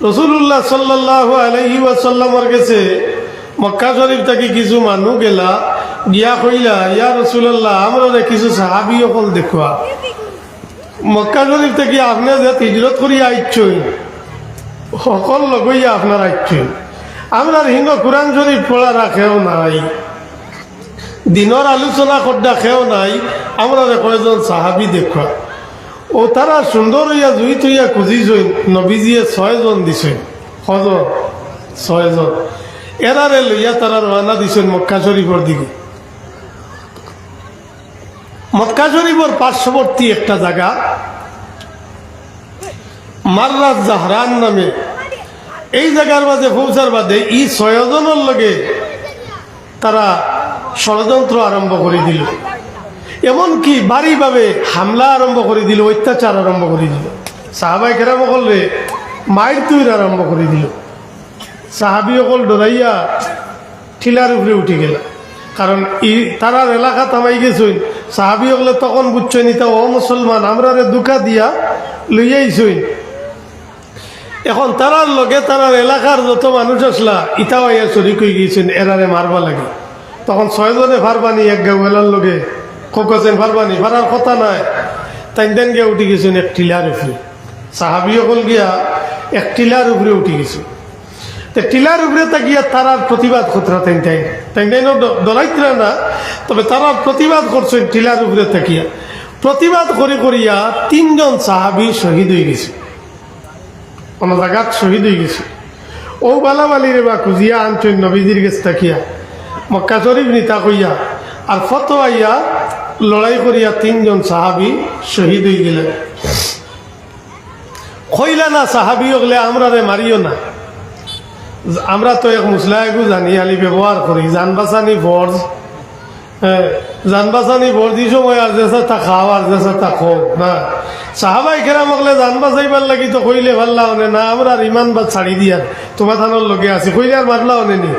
রাসূলুল্লাহ সাল্লাল্লাহু আলাইহি ওয়াসাল্লামের কাছে মক্কা শরীফ থেকে কিছু মানুষ গেলা গিয়া কইলা, ইয়া রাসূলুল্লাহ, আমরা কিছু সাহাবী সকল দেখবা মক্কা শরীফ থেকে আপনি যে হিজরত করিয়া আইছেন সকল লগইয়া আপনার আইছেন, আমরা হিন্দু কোরআন শরীফ পড়া রাখেও নাই, দিনের আলোচনা করতে খেও নাই, আমরা কয়েকজন সাহাবী দেখবা। ও তারা সুন্দর হইয়া জুই তুইয়া খুঁজিছেন, নবীজিয়ে 6 জন দিছেন, কজন? 6 জন। এরারে লইয়া তারা রওনা দিছেন মক্কা শরীফের দিকে। মক্কা শরীফের পার্শ্ববর্তী একটা জায়গা মাররাত জাহরান নামে, এই জায়গার মাঝে পৌঁছার বাদে এই 6 জনের লগে তারা ষড়যন্ত্র আরম্ভ করে দিল, এমনকি বাড়িভাবে হামলা আরম্ভ করে দিল, অত্যাচার আরম্ভ করে দিল, সাহাবাই কেরাম করলে মায়ের তৈরি আরম্ভ করে দিল। সাহাবি অকল ডরাইয়া ঠিলার উপরে উঠে গেল, কারণ তারার এলাকা থামাই গেছেন। সাহাবি হলে তখন বুঝছেন ইতা ও মুসলমান, আমরা দুকা দিয়া লইয়াইছই। এখন তারার লগে তারার এলাকার যত মানুষ আসলা ইতাও আইয়া শরিক হয়ে গিয়েছেন, এরারে মারবা লাগে। তখন 6 জনে ফারবানি এক গাওয়ালার লগে কোকেছেন, ফারবানি ফারার কথা নাই, তাই দেন গিয়া উঠে গেছেন এক টিলার উপরে। সাহাবি হল গিয়া এক টিলার উপরে উঠে গেছে। টিলার উপরে তাকিয়া তারার প্রতিবাদ খতরা তাই ডরাইতরা না, তবে তারা প্রতিবাদ করছেন টিলার উপরে তাকিয়া। প্রতিবাদ করে করিয়া 3 জন সাহাবি শহীদ হয়ে গেছে, কোনো জায়গাত শহীদ হয়ে গেছে। ও বালাবালিরে বা খুঁজিয়া আনছেন নবীজির গেছে তাকিয়া মক্কা শরীফ নিতা কইয়া, আর ফতোয়াইয়া লড়াই করিয়া 3 জন সাহাবি শহীদ হয়ে গেলেন। কইলা না সাহাবি হলে আমরা রে মারিও না, আমরা তো এক মুসলাইগু জানি আলি ব্যবহার করি, জান বাঁচানি ফরজ, জান বাঁচানি ফরজ, এই সময় আর যেসা তা খাও আর যেসা তা খো না। সাহাবাই কেরাম হলে জান বাঁচাইবার লাগি তো কইলে ভাল্লা হনে না, আমরা আর ইমান বা ছাড়ি দিয়ার তোমার থানোর লগে আছি, কইলে আর মারলা হনে নি,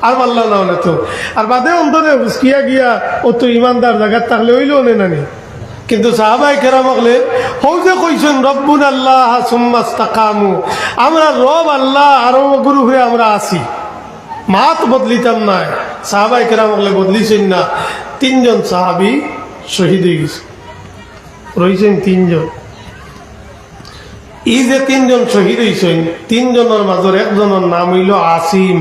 আর মারলা না হনে তো, আর বাদে অন্তরে হুসকিয়া গিয়া ও তো ইমানদার জায়গার থাকলে হইলে হনে নানি। কিন্তু সাহাবাই কেরাম হলে হৌ যে কইছেন রব্বুন আল্লাহ সুম্মা ইসতাকামু, আমরা রব আল্লাহ আরো গুরু হয়ে আমরা আছি, মাত বদলিতাম নাই। সাহাবাই কেরাম হলে বদলিছেন না। 3 জন সাহাবি শহীদ হয়ে গেছে, রয়েছেন 3 জন। এই যে 3 জন শহীদ হয়েছেন, 3 জনের মাঝে একজনের নাম হইল আসিম,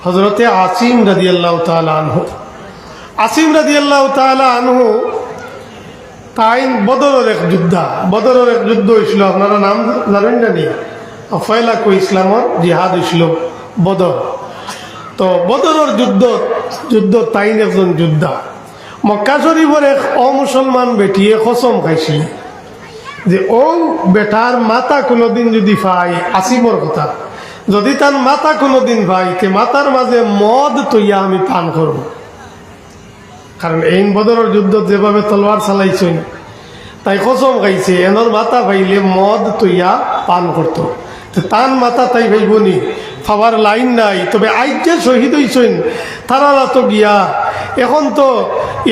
হযরতে আসিম রাদিয়াল্লাহু তাআলা আনহু। আসিম রাদিয়াল্লাহু তাআলা আনহু তাই বদরের এক যোদ্ধা, বদরের এক যুদ্ধ হয়েছিল, আপনারা নাম জানেন জানি, ফয়লাকু ইসলামর জিহাদ হয়েছিল বদর। তো বদরের যুদ্ধ তাই একজন যোদ্ধা। মক্কা শরীফের এক অমুসলমান বেটিয়ে কসম খাইছিল যে ও বেটার মাথা কোনোদিন যদি পাই, আসিমর কথা, যদি তার মাথা কোনোদিন পাই তে মাথার মাঝে মদ তৈয়া আমি পান করব। কারণ এই বদরের যুদ্ধ যেভাবে তলোয়ার চালাইছেন, তাই কসম খাইছে এনর মাথা পাইলে মদ তৈয়া পান করত। তান মাথা তাই ভাইবনি, খাবার লাইন নাই। তবে আজ যে শহীদ হয়েছেন তারা তো গিয়া এখন তো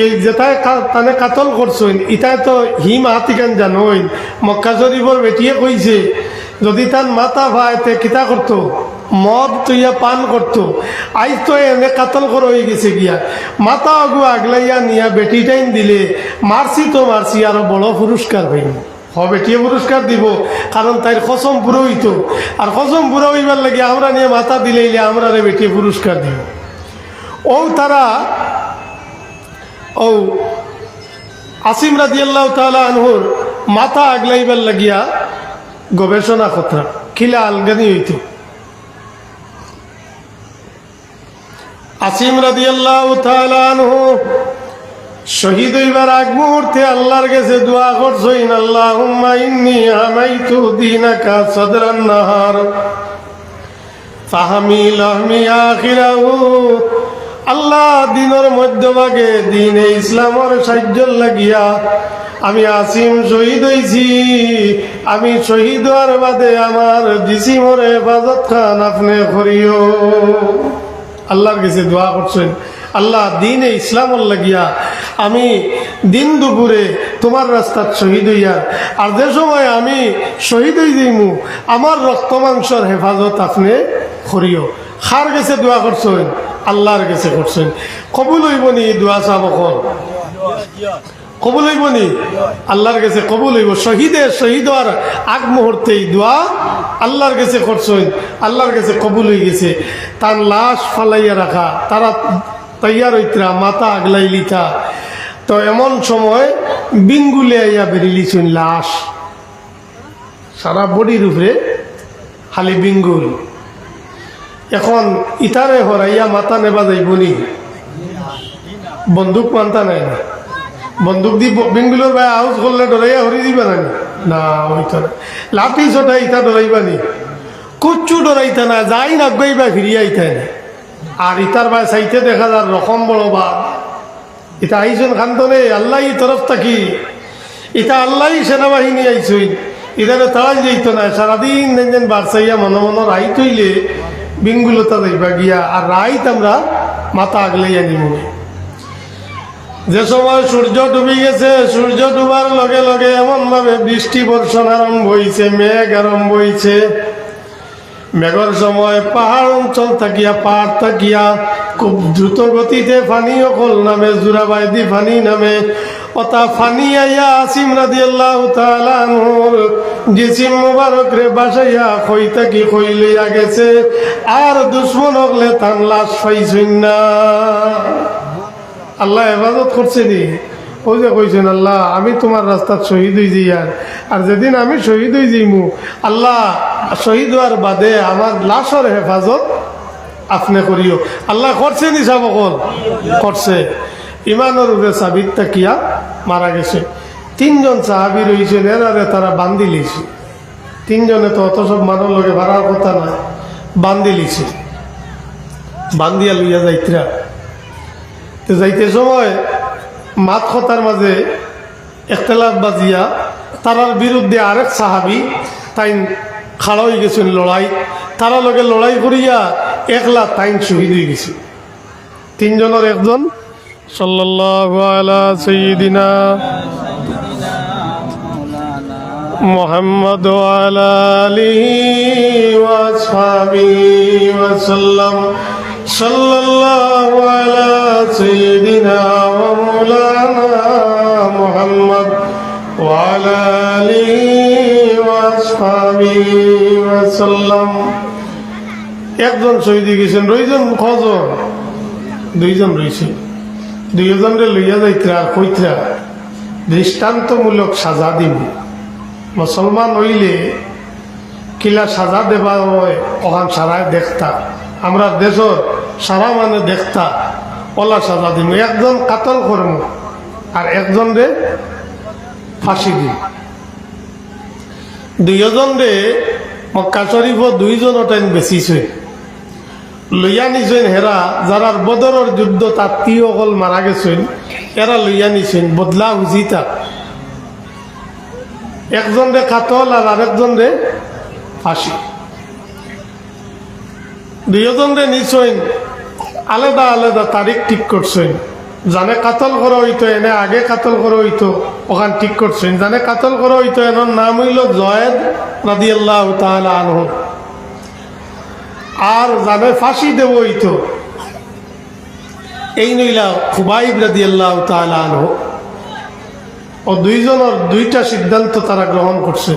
এই যেটাই তানে কাতল করছেন, ইটাই তো হিম হাতিকান জানইন। মক্কা শরীফের বেটিয়ে কইছে যদি তার মাথা ভাই তে কিতা করতো, মদ তৈয়া পান করতো। আজ তো এনে কাতল করা হয়ে গেছে গিয়া, মাথা আগু আগলাইয়া নিয়া বেটি টাইম দিলে মারছি তো মারছি, আরো বড় পুরস্কার হইনি, বেটিয়ে পুরস্কার দিব, কারণ তাই কসম পুরো হইতো। আর কসম পুরো হইবার লাগে আমরা নিয়ে মাথা দিলেইলে আমরা বেটিয়ে পুরস্কার দিব। ও তারা ও আসিম রাদিয়াল্লাহু তাআলা আনহুর মাথা আগলাইবার লাগিয়া গবেষণা খতরা খিলা আলগানি হইতো। আসিম রাদিয়াল্লাহু তাআলা আনহু শহীদ হইবার আগ মুহূর্তে আল্লাহর কাছে দোয়া করছেন, আল্লাহুম্মা ইন্নী আমাইতু দীনাকা সাদরান নাহার ফাহামি লাহমি আখিরাহু। আল্লাহ দিনের মধ্যভাগে দিনে ইসলামের সাহায্য লাগিয়া আমি আসিম শহীদ হইছি, আমি শহীদ হওয়ার বাদে আমার জিসিমরে হেফাজত খান আপনি করিও। আল্লাহর কাছে দোয়া করছেন, আল্লাহ দিনে ইসলামর লাগিয়া আমি দিন দুপুরে তোমার রাস্তার শহীদ হইয়া, আর যে সময় আমি শহীদ হয়ে যাইমু আমার রক্ত মাংসর হেফাজত আপনি করিও। খার গেছে দোয়া করছেন, আল্লাহর কাছে করছেন, কবুল হইব নি দোয়া চাব কর, কবুল হইব নি আল্লাহর কাছে কবুল হইব। শহীদ হওয়ার আগ মুহূর্তেই দোয়া আল্লাহর কাছে করছেন, আল্লাহর কাছে কবুল হয়ে গেছে। তার লাশ ফালাইয়া রাখা, তারা তৈয়ার হইতরা, মাথা আগলাই লিতা, তো এমন সময় বিঙ্গুলে আইয়া বেরিয়েছেন লাশ, সারা বডির উপরে খালি বিঙ্গুল। এখন ইতারে হরাইয়া মাথা নেবা যাইবনি, বন্দুক মানতা নাই না, বন্দুক দি বিঙ্গুলের ভাই আউজ করলে ডরাইয়া হরি দিবা না, না হইতো না। লাঠি ছোটা ইটা ডরাইবা নি, কুচ্ছু ডরাইতা না, যাই না গাইবা ফিরিয়া আইতাই না। আর ইতার ভাই চাইতে দেখা যার রকম বড় বা এটা আইসন খান্তনে আল্লাহ তরফ থাকি, এটা আল্লাহ সেনাবাহিনী আইসই, ইধারে তাড়াই যাইত না। সারাদিন যেন বারসাইয়া মনে মনে রাইত হইলে বিঙ্গুলতা যাইবা গিয়া, আর রাইত আমরা মাথা আগলাইয়া নিব। যে সময় সূর্য ডুবে গেছে, সূর্য ডুবার লগে লগে এমন ভাবে বৃষ্টি বর্ষণ আরম্ভ হইছে, মেঘ আরম্ভ হইছে। মেঘর সময় পাহাড় অঞ্চল থাকিয়া, পাহাড় থাকিয়া খুব দ্রুত গতিতে ফানি অকল নামে, জোরাবাইদি ফানি নামে। অতা ফানি আইয়া আসিম রাদিয়াল্লাহু তাআলা আনহুর জিসিম মুবারক রে বাসাইয়া কই থাকি কই লইয়া গেছে, আর দুশ্মন হকলে তান লাশ পাইছেন না। আল্লাহ হেফাজত করছে নি, ওই যে কইছেন আল্লাহ আমি তোমার রাস্তার শহীদ হয়ে যাই, আর যেদিন আমি শহীদ হয়ে যাইমু আল্লাহ শহীদ হওয়ার বাদে আমার লাশের হেফাজত আপনি করিও। আল্লাহ করছে নি সাবকল করছে। ইমানের উপরে সাবিত তাকিয়া মারা গেছে। 3 জন সাহাবি রয়েছেন, এরারে তারা বান্ধি লিছে। 3 জনে তো অত সব মানুষ লগে ভাড়ার কথা নয়, বান্ধি লিছে, বান্ধিয়া লইয়া যাইতরা। তো যাইতে সময় মাত কথার মাঝে একতলাফ বাজিয়া তারার বিরুদ্ধে আরেক সাহাবি তাই খাড়া হয়ে গেছেন লড়াই, তারা লগে লড়াই করিয়া একলা তাইন শহীদ হয়ে গেছে। 3 জনের একজন সাল্লাল্লাহু আলা সাইয়্যিদিনা মুহাম্মদ ওয়া আলা আলিহি ওয়া আসহাবিহি ওয়া সাল্লাম। সাল্লাল্লাহু আলা সাইয়্যিদিনা ওয়া মাওলানা মুহাম্মদ ওয়া আলা আলিহি ওয়া আসহাবিহি ওয়া সাল্লাম। একজন শহীদ গেছেন, রইজন কজন? 2 জন রয়েছে। 2 জনরে লইয়া যাইতরা আর কইতরা দৃষ্টান্তমূলক সাজা দিব। মুসলমান হইলে কিলা সাজা দেবা হয় ওখান সারায় দেখতা, আমরা দেশর সারা মানে দেখতা ওলা সাজা দিব। একজন কাতল করম আর একজন রে ফাঁসি দিব। 2 জন রে মক্কা শরীফ 2 জন ওটাই বেশিছে, লইয়া নিছেন হেরা যারার বদরের যুদ্ধ তার তিয়কল মারা গেছেন, এরা লইয়া নিছেন বদলা হুজিতা। একজন রে কাতল আর আরেকজন রে ফাঁসি। 2 জন রে নিছেন আলাদা আলাদা তারিখ ঠিক করছেন। জানে কাতল করা হইতো এনে আগে কাতল করা হইতো ওখান ঠিক করছেন। জানে কাতল করা হইতো এনার নাম হইল জয়েদ রাদিয়াল্লাহু তাআলা আনহু, আর জানে ফাঁসি দেব হইতো এই নইলা খুবাইব রাদিয়াল্লাহু তাআলা আনহু। ও 2 জনের 2টা সিদ্ধান্ত তারা গ্রহণ করছে।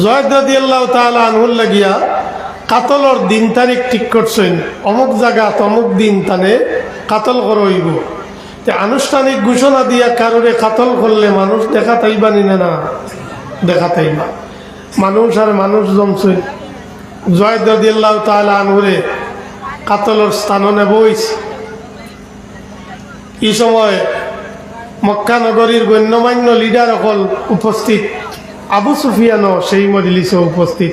জয়েদ রাদিয়াল্লাহু তাআলা আনহুর লাগিয়া কাতলর দিন তারিখ ঠিক করছেন, অমুক জায়গা অমুক দিন তানে কাতল করা হইব। আনুষ্ঠানিক ঘোষণা দিয়া কারোরে কাতল করলে মানুষ দেখা তাইবা নিনে না, দেখা তাইবা মানুষ আর মানুষ জমছে। জয়েদ রাদিয়াল্লাহু তাআলা আনহুরে কাতলর স্থান নেব হইছে। এই সময় মক্কা নগরীর গণ্যমান্য লিডার অকল উপস্থিত, আবু সুফিয়ানও সেই মজলিসে উপস্থিত।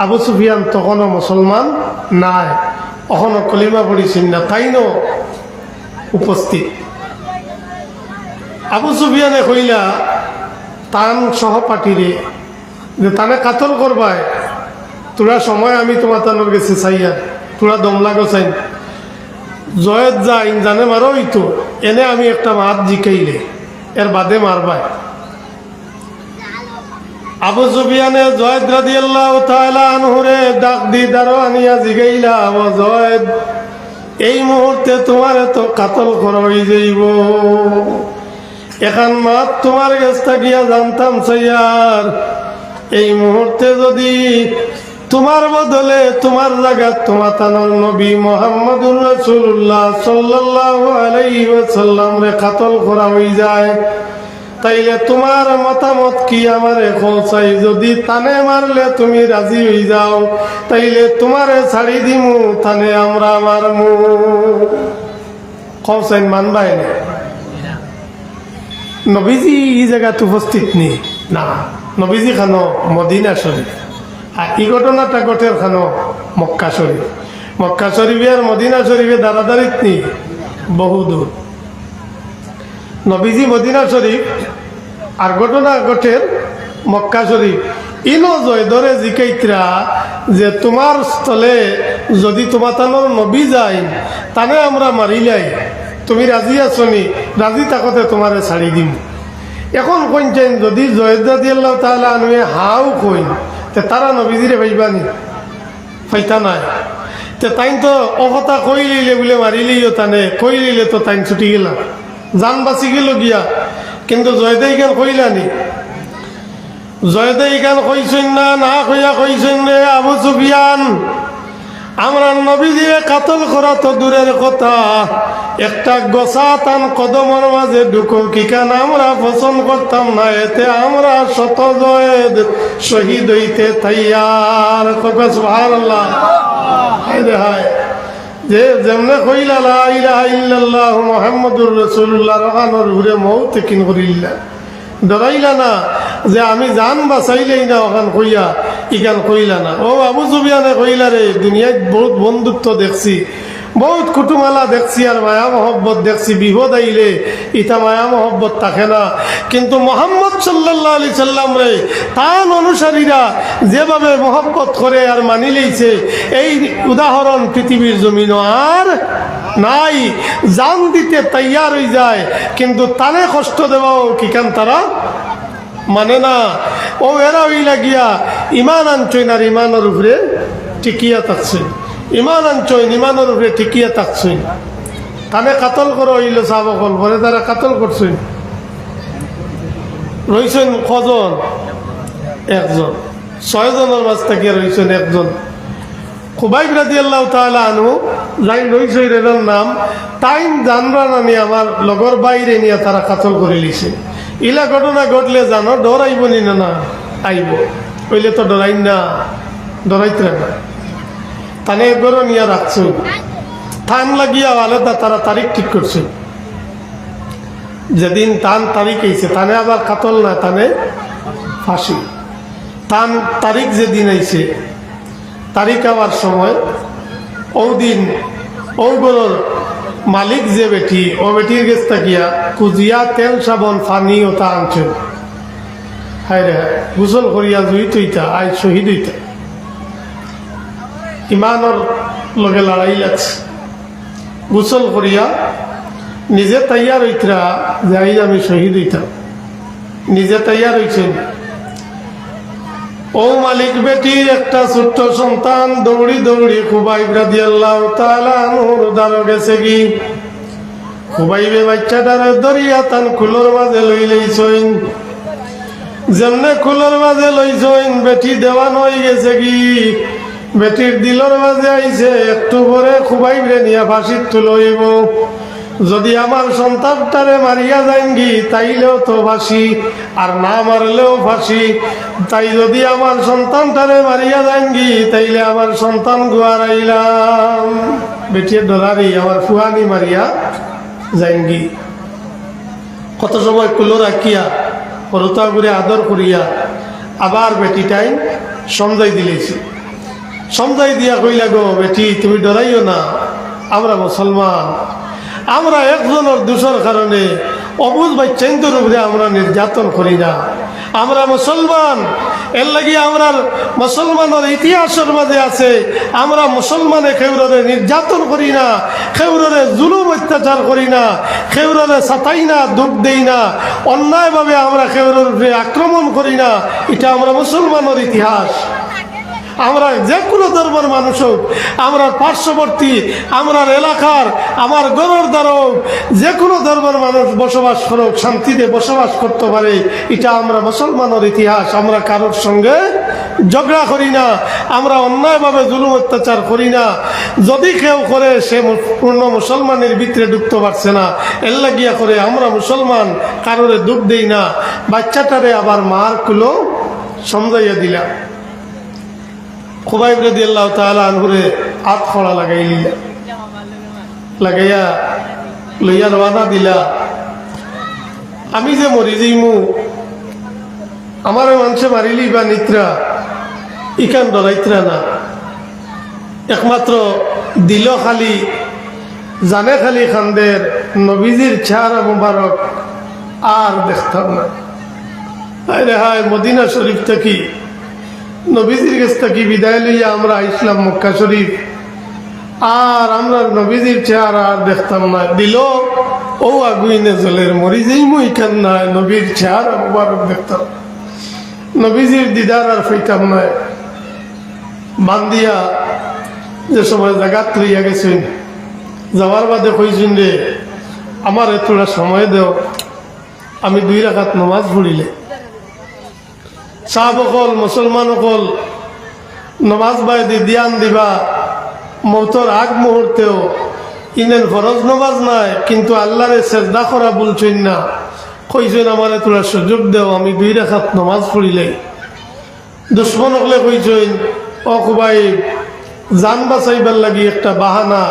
আবু সুফিয়ান তখনও মুসলমান নাই, এখনো কলিমা পড়িছেন না, তাইনও উপস্থিত। আবু সুফিয়ানে কইলা তান সহপাঠীরে যে তানে কাতল করবায়, তোরা সময় আমি তোমার তানোর গেছে চাইয়া, তোরা দম লাগো চাই। জয়েদ যাইন জানে মারো হইতো এনে আমি একটা মাত জিকাইলে এর বাদে মারবাই। আবু সুফিয়ানে জয়েদ রাদিয়াল্লাহু তাআলা আনহুরে ডাক দি দারো আনিয়া জিগাইলা, ও জয়েদ, এই মুহূর্তে তোমার তো কাতল করা হয়ে যাইব। এখন মাত তোমার কাছ গিয়া জানতাম সাইয়ার, এই মুহূর্তে যদি তোমার বদলে তোমার জায়গা তোমার তানোর নবী মুহাম্মদুর রাসূলুল্লাহ সাল্লাল্লাহু আলাইহি ওয়াসাল্লাম রে কাতল করা হয়ে যায়, তাইলে তোমার মতামত কি আমারে খোঁচাই? যদি তানে মারলে তুমি রাজি হয়ে যাও, তাইলে তোমারে ছাড়ি দিমু, তানে আমরা মারমু। খোঁচাইন মানবাই না? নবীজি এই জায়গাতে উপস্থিত নেই না, নবীজি খানো মদিনা শরীফ, আর এই ঘটনাটা ঘটের খানো মক্কা শরীফ। মক্কা শরীফে আর মদিনা শরীফে দাঁড়াদাঁড়িত নেই, বহু দূর। নবীজি মদিনা শরীফ আর ঘটনা ঘটের মক্কা শরীফ। ইনো জয়দরে জিকাইত্রা যে তোমার স্থলে যদি তোমার তানোর নবী যায়, তানে আমরা মারিলাই, তুমি রাজি আছো নি? রাজি থাকতে তোমারে ছাড়ি দিম। এখন কইছেন যদি জয়েদ রাদিয়াল্লাহু তাআলা আনহু হাও কইন, তে তারা নবীজিরে পাইবানি? পাইতা নাই। তে তাইন তো অকথা কই লইলে বলে মারিলেইও, তানে কই লইলে তো তাইন ছুটি গেলা, জান বাঁচি গেল গিয়া। কিন্তু জয়দে ইখান কইলানি? জয়দে ইখান কইছেন না, না কইয়া কইছেন রে আবু সুফিয়ান, আমরা নবীজিরে কাতল করা তো দূরের কথা, একটা গোসা তান কদমের মাঝে ঢুকো কিখান আমরা পছন্দ করতাম না, এতে আমরা শত জয়েদ শহীদ হইতে তৈয়ার। সুবহানাল্লাহ। হায় হায়, যে যেমনে কইলা লা ইলাহা ইল্লাল্লাহ মুহাম্মাদুর রাসূলুল্লাহ রহানোর ঘুরে মৌত কিন করিল্লা, ডরাইলা না যে আমি জান বাঁচাইলেই না, ওখান কইয়া ইখান কইলা না। ও আবু সুফিয়ানে কইলা, রে দুনিয়ায় বহুত বন্ধুত্ব দেখছি, বহুত কুটুমালা দেখছি, আর মায়া মহব্বত দেখছি, বিপদ আইলে ইটা মায়া মহব্বত থাকে না। কিন্তু মোহাম্মদ সাল্লাল্লাহু আলাইহি সাল্লাম রে তান অনুসারীরা যেভাবে মহব্বত করে আর মানি লইছে, এই উদাহরণ পৃথিবীর জমিন আর নাই। জান দিতে তৈয়ার হয়ে যায়, কিন্তু তারে কষ্ট দেওয়াও কিখান তারা মানে না। ও এরা হইলা গিয়া ইমান আনছইন, আর ইমানের উপরে টিকিয়া থাকছেন, ইমান আনছইন, ইমানের উপরে টিকিয়া থাকছেন। তানে কাতল করো হইল সাহাবাগণ, পরে তারা কাতল করছেন। রইছেন কজন? একজন। 6 জনের মাঝ থেকে রইছেন একজন। খুবাইব রাদিয়াল্লাহু তাআলা আনহু যাই রইছে, এর নাম টাইম জানরা নানি আমার লগর বাইরে নিয়ে তারা কাতল করে লিছে। ইলা ঘটনা ঘটলে জানো ডর আইব নি? না না আইব, ওইলে তো ডরাইন না, ডরাইতে না। তানে একবার নিয়ে রাখছো, থান লাগিয়া আলাদা তারা তারিখ ঠিক করছে। যেদিন তান তারিখ আইছে, তানে আবার কাতল না, তানে ফাঁসি। তান তারিখ যেদিন আইছে, তারিখ আবার সময়, ও দিন ওগুলোর মালিক যে বেটি, ও বেটির গেছ থাকিয়া কুজিয়া তেল সাবন ফানি ওটা আনছেন। হায় রে, গোসল করিয়া জুইত হইতা, আজ শহীদ হইতা। ইমানর লগে লড়াই লাগছে। গোসল করিয়া নিজে তৈয়ার হইতরা যে আজ আমি শহীদ হইতাম, নিজে তৈয়ার হইছেন। ও মালিক বেটির একটা ছোট্ট সন্তান দৌড়ি দৌড়ি খুবাইব রাদিয়াল্লাহু তাআলা আনহুর দ্বারে গেছে কি। খুবাইবে বাচ্চাটারে দরিয়া তান কুলোর মাঝে লই লইছেন। যেমনে কুলোর মাঝে লইছেন, বেটি দেওয়ান হয়ে গেছে কি। বেটির দিলর মাঝে আইছে, একটু পরে খুবাইবে নিয়ে ফাঁসির তুলইব। যদি আমার সন্তানটারে মারিয়া যাইঙ্গি, তাইলেও তো ফাঁসি, আর না মারলেও ফাঁসি। তাই যদি আমার সন্তানটারে মারিয়া যাইঙ্গি, তাইলে আমার সন্তান গুয়ারাইলাম। বেটির ডরারি আমার ফুয়ানি মারিয়া যাইঙ্গি। কত সময় কুলো রাখিয়া হরতা করে আদর করিয়া আবার বেটিটাই সমঝাই দিলেছি। সমঝাই দিয়া কইলা, গো বেটি তুমি ডরাইও না, আমরা মুসলমান, আমরা একজনের দোষের কারণে অবুঝ বাচ্চাইন্তর উপরে আমরা নির্যাতন করি না। আমরা মুসলমান, এর লাগি আমরা মুসলমানের ইতিহাসের মাঝে আছে আমরা মুসলমানে খেউরে নির্যাতন করি না, খেউরে জুলুম অত্যাচার করি না, খেউরে সাতাই না, দুঃখ দেই না, অন্যায়ভাবে আমরা খেউরে আক্রমণ করি না। এটা আমরা মুসলমানের ইতিহাস। আমরা যে কোনো ধর্মের মানুষ হোক, আমরা পার্শ্ববর্তী, আমরা এলাকার, আমার গরর দ্বারাও যে কোনো ধর্মের মানুষ বসবাস করুক, শান্তিতে বসবাস করতে পারে। এটা আমরা মুসলমানের ইতিহাস। আমরা কারোর সঙ্গে ঝগড়া করি না, আমরা অন্যায়ভাবে জুলুম অত্যাচার করি না। যদি কেউ করে সে পূর্ণ মুসলমানের ভিতরে ঢুকতে পারছে না, এর লাগিয়া করে আমরা মুসলমান কারোরে দুঃখ দেই না। বাচ্চাটারে আবার মার কুলো সমঝাইয়া দিলাম। খুবাইব রাদিয়াল্লাহু তাআলা আনহুরে হাত খোলা লাগাইয়া লইয়া রওনা দিলা। আমি যে মরি যাইমু, আমার মানুষে মারিলি বা নিত্রা, ইকান ডরাইত্রা না। একমাত্র দিল খালি, জানে খালি খান্দের নবীজির চেহারা মুবারক আর দেখতাম না। হায় হায়, মদিনা শরীফ থেকে নবীজির কাছ থেকে বিদায় লইয়া আমরা ইসলাম মক্কা শরীফ, আর আমরা নবীজির চেহারা আর দেখতাম না। দিল ও আগুইনে জলের মরি যেই মুই কান নাই, নবীর চেহারা মুবারক দেখতাম, নবীজির দিদার আর ফেইতাম না। বান্দিয়া যে সময় জায়গাত লইয়া গেছেন, যাওয়ার বাদে কইছেন রে আমার এতটা সময় দেও, আমি 2 রাকাত নামাজ পড়িলে। সাহাব অকল, মুসলমান অকল নমাজ বাইদি ধ্যান দিবা। মৌতর আগ মুহূর্তেও ইনেন ফরজ নমাজ নাই, কিন্তু আল্লাহরে সেজদা করা বলছেন না। কইছেন আমার তোরা সুযোগ দেও, আমি 2 রাকাত নমাজ পড়িলে। দুশ্মন হকলে কইছেন ও খুবাই জান বাঁচাইবার লাগি একটা বাহানা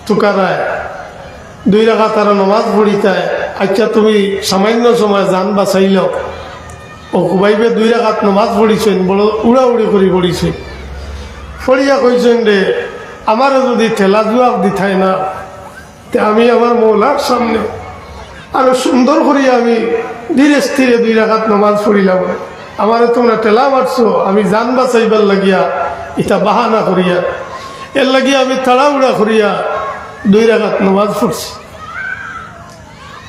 তুকারায় 2 রাকাত আর নমাজ পড়িতায়। আচ্ছা তুমি সামান্য সময় জান বাঁচাইল। ও খুবাইবে 2 রাকাত নমাজ পড়িছেন, বড় উড়াউড়ি করে পড়িছেন। পড়িয়া কইছেন রে আমারও যদি ঠেলা জুয়াব দিথাই না, তে আমি আমার মৌলার সামনে আরো সুন্দর করিয়া আমি ধীরে স্থিরে 2 রাকাত নমাজ পড়িলাম। আমারে তোমরা ঠেলা মারছো, আমি জান বাঁচাইবার লাগিয়া এটা বাহানা করিয়া, এর লাগিয়া আমি তাড়াহুড়া করিয়া 2 রাকাত নমাজ পড়ছি।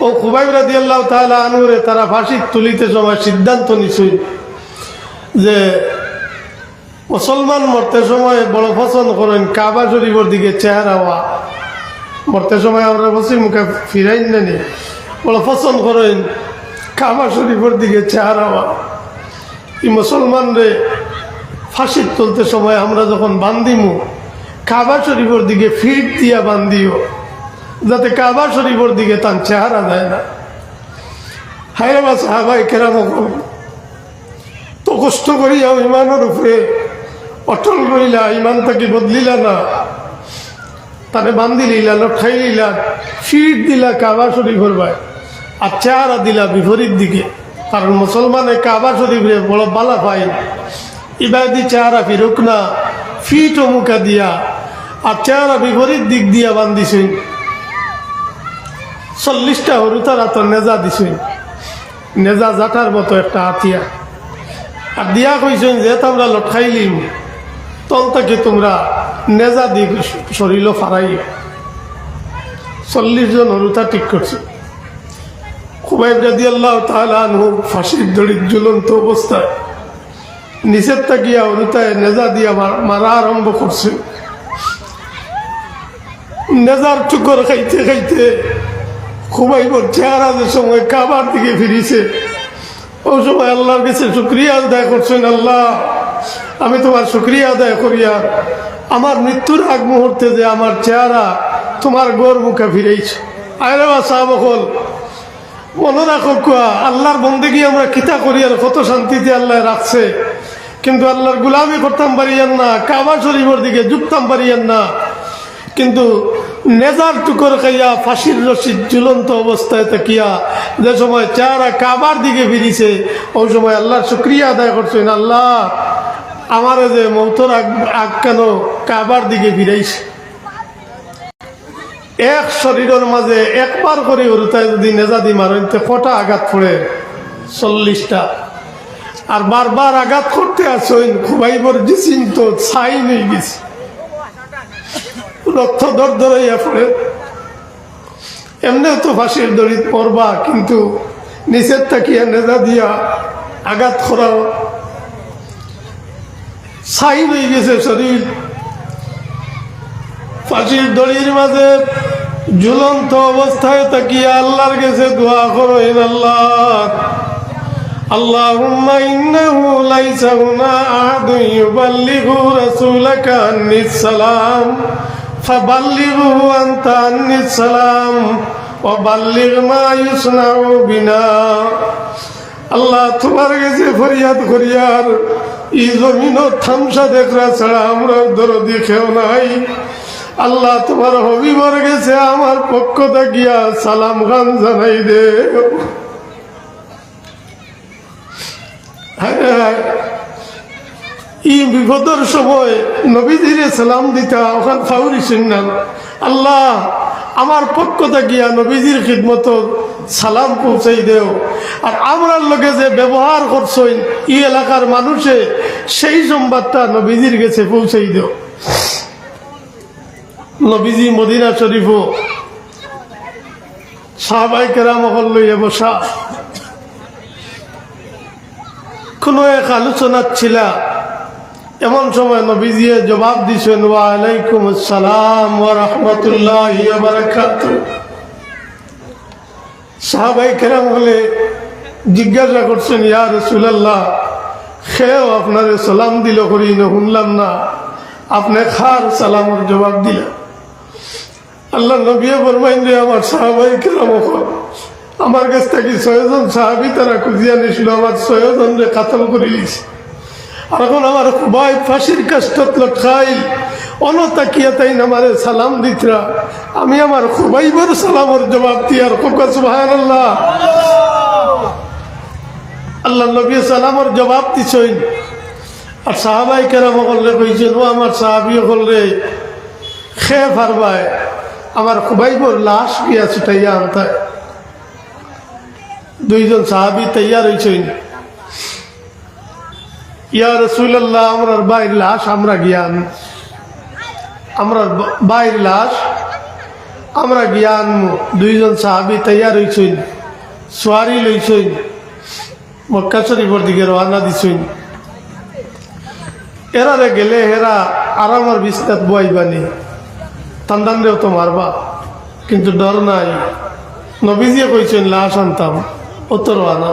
ও খুবাইব রাদিয়াল্লাহু তাআলা আনহুরে তারা ফাঁসি তুলিতে সময় সিদ্ধান্ত নিছেন যে মুসলমান মরতে সময় বড় পছন্দ করেন কাবা শরীফের দিকে চেহারা হওয়া। মরতে সময় আমরা বসি মুখে ফিরাই নেনি, বড় পছন্দ করেন কাবা শরীফের দিকে চেহারা হওয়া। এই মুসলমান রে ফাঁসি তুলতে সময় আমরা যখন বান্দিমু, কাবা শরীফের দিকে ফিট দিয়া বান্দিও, যাতে কাবা শরীফের দিকে তার চেহারা যায় না। হায় বা সাহাবায়ে কেরাম তো কষ্ট করিয়া ইমানের উপরে অটল রইলা, ইমান তাকে বদলিলা না, তারে বান্ধি লইলা, লঠাই লইলা, ফিট দিলা কাবা শরীফের ভাই, আর চেহারা দিলা বিপরীত দিকে। কারণ মুসলমানে কাবা শরীফে বড় বালা পাই, ইবাদি চেহারা ফিরুক না, ফিট ও মুখা দিয়া আর চেহারা বিপরীত দিক দিয়া বান্ধিছেন। 40টা হরুতারা তো নেজা দিছেন, নেজা জাটার মতো একটা হাতিয়া, আর দিয়া কইছেন যে তোমরা লটকাইলিম তল থেকে তোমরা নেজা দিয়ে শরীর ফারাই। 40 জন হরুতা ঠিক করছে। খুবাইব রাদিয়াল্লাহু তাআলা আনহু ফাঁসির দড়ির ঝুলন্ত অবস্থায় নিচের তাকিয়া হরুতায় নেজা দিয়া মারা আরম্ভ করছে। নেজার টুকর খাইতে খাইতে খুবাইবর চেহারা যে সময় কাবার দিকে ফিরিছে, ওই সময় আল্লাহর কাছে শুকরিয়া আদায় করছেন। আল্লাহ, আমি তোমার শুকরিয়া আদায় করিয়া আমার মৃত্যুর আগ মুহূর্তে যে আমার চেহারা তোমার গোর মুখে ফিরেইছ। আরে বা সাহাবকল মনে রাখো, আল্লাহর বন্দেগী আমরা কিতা করি আর কত শান্তিতে আল্লাহ রাখছে, কিন্তু আল্লাহর গুলামি করতাম পারিয়েন না, কাবা শরীফের দিকে ঝুঁকতাম পারিয়েন না। কিন্তু নেজার টুকর খাইয়া ফাঁসির রশিদ ঝুলন্ত অবস্থায় তাকিয়া যে সময় চেহারা কাবার দিকে ফিরিছে, ওই সময় আল্লাহর শুকরিয়া আদায় করছেন। আল্লাহ, আমার যে মৌতর আগ কেন কাবার দিকে ফিরাইছে। এক শরীরের মাঝে একবার করে হরুতায় যদি নেজা দি মারেন, কটা আঘাত পড়ে? 40টা। আর বারবার আঘাত করতে আসেন খুবাইবর জিসিম তো ছাই নেই গেছে, রক্ত দরদর হইয়া পড়ে। এমনিও তো ফাঁসির দড়িত পড়বা, কিন্তু নিচের তাকিয়া নেজা দিয়া আঘাত করাও, ছাই হয়ে গেছে শরীর। ফাঁসির দড়ির মাঝে ঝুলন্ত অবস্থায় তাকিয়া আল্লাহর কাছে দোয়া করেন, আল্লাহ আল্লাহুম্মা ইন্নাহু লাইসা হুনা আহাদুন ইউবাল্লিগু রাসূলাকা আন্নিস সালাম ফাবাল্লিগহু আনতা আন্নিস সালাম ওয়া বাল্লিগ মা ইউসনাউ বিনা। আল্লাহ তোমার কাছে ফরিয়াদ করিয়ার এই জমিনও থামসা দেখরা ছাড়া আমরা দরদি খেও নাই। আল্লাহ তোমার হবিবর গেছে আমার পক্ষ থাকিয়া সালাম খান জানাই দে। এই বিপদের সময় নবীজিরে সালাম দিতা ওখান ফাউরি শুনলাম, আল্লাহ আমার পক্ষ থাকিয়া নবীজির খিদমত সালাম পৌঁছাই দেও। আর আমরার লোকে যে ব্যবহার করছই এই এলাকার মানুষে সেই সংবাদটা নবীজির কাছে পৌঁছাই দেও। নবীজি মদিনা শরীফও সাহাবায়ে কেরাম লইয়া বসা, কোনো এক আলোচনা ছিল। এমন সময় নবীজি জবাব দিছেন, ওয়া আলাইকুম আসসালাম ওয়া রাহমাতুল্লাহি ওয়া বারাকাতুহু। সাহাবায়ে কেরাম হলে জিজ্ঞাসা করছেন, ইয়া রাসূলুল্লাহ, খেয়েও আপনারে সালাম দিল করি না শুনলাম না, আপনি খার সালামের জবাব দিলেন। আল্লাহ নবী ফরমাইন যে আমার সাহাবায়ে কেরাম আমার কাছ থেকে 6 জন সাহাবী তারা খুঁজিয়া নিছিল, আমার 6 জনরে কাতল করে দিয়েছে। আর এখন আমার খুবাই ফাঁসির কাষ্টত লটকাইল, অনতাকিয়া তাই আমারে সালাম দিতরা, আমি আমার খুবাইবর সালামের জবাব দিই। আর খুব সুবহানাল্লাহ, আল্লাহ নবী সালামের জবাব দিছেন। আর সাহাবায়ে কেরাম করলে কইছেন, ও আমার সাহাবী করলে খেয়ে পারবায় আমার খুবাইবর লাশ গিয়া ছুটাইয়া আনতায়। 2 জন সাহাবী তৈয়ার হয়েছেন, ইয়া রাসূলুল্লাহ আমরার বাইর লাশ আমরা জ্ঞান, আমরার বাইর লাশ আমরা জ্ঞান। 2 জন সাহাবী তৈয়ার হয়েছেন, সোয়ারি লইছেন, মক্কা শরীফের দিকে রওনা দিছেন। এরারে গেলে হেরা আরামের বিছনাত বইবানি, তান্দানরেও তো মারবা, কিন্তু ডর নাই। নবীজিয়ে কইছেন লাশ আনতাম, অত রওনা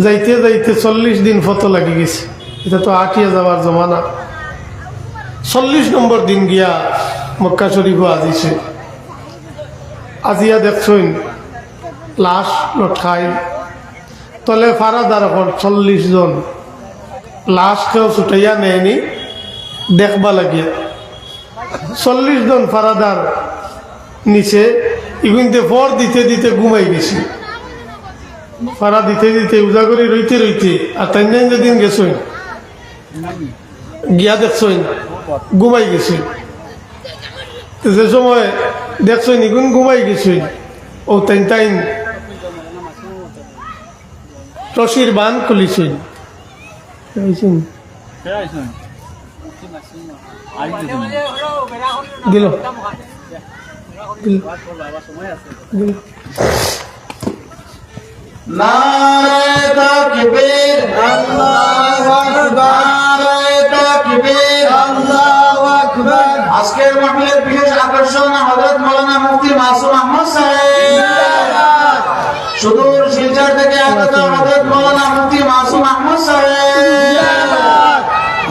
যাইতে যাইতে 40 দিন ফতো লাগি গেছে। এটা তো আটিয়া যাওয়ার জমানা। 40 নম্বর দিন গিয়া মক্কা শরীফ আজিছে। আজিয়া দেখছেন লাশ লটকাই, তলে ফারাদার 40 জন লাশ কেউ ছুটাইয়া নেয়নি দেখবা লাগিয়া। 40 জন ফারাদার নিচে ইগুনতে ফর দিতে দিতে ঘুমাই গেছি। ফারা দিতে দিতে উজাগরি রইতে রইতে আর তাই যেদিন গেছই গিয়া দেখছই ঘুমাই গেছি। যে সময় দেখছই নিগুন ঘুমাই গেছি, ও তাই তাই রশির বান খুলিছই দিল নারে তাকবীর, আল্লাহু আকবার, নারে তাকবীর, আল্লাহু আকবার। আজকের মাহফিলের বিশেষ আকর্ষণ হযরত মাওলানা মুফতি মাসুম আহমদ সাহেব। সুদূর শিলচর থেকে আগত হযরত মাওলানা মুফতি মাসুম আহমদ সাহেব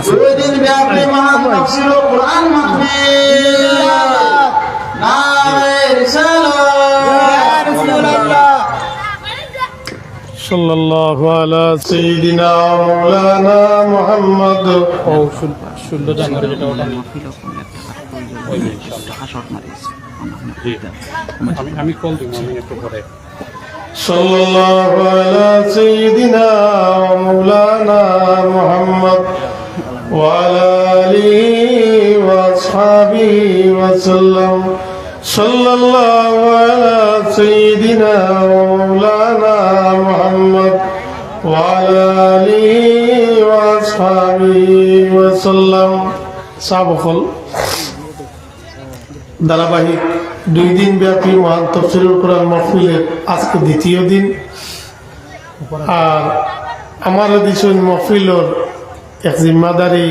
2 দিন ব্যাপী মহান তাফসীর ও কুরআন মাহফিল। নারে রিসালাত, সাল্লাল্লাহু আলা সাইয়্যিদিনা মাওলানা মুহাম্মদ। আমি কল দিব, আমি একটু পরে। সাল্লাল্লাহু আলা সাইয়্যিদিনা মাওলানা মুহাম্মদ ওয়া আলা আলিহি ওয়া আসহাবিহি ওয়া সাল্লাম। সাল্লাল্লাহু আলা সাইয়্যিদিনা মাওলানা মুহাম্মদ ওয়া আলা সাল্লাম সাহাবকল ধারাবাহিক 2 দিন ব্যাপী মহান তাফসীরুল কোরআন মাহফিলের আজকে দ্বিতীয় দিন। আর আমার দিছুন মাহফিলর এক জিম্মাদারি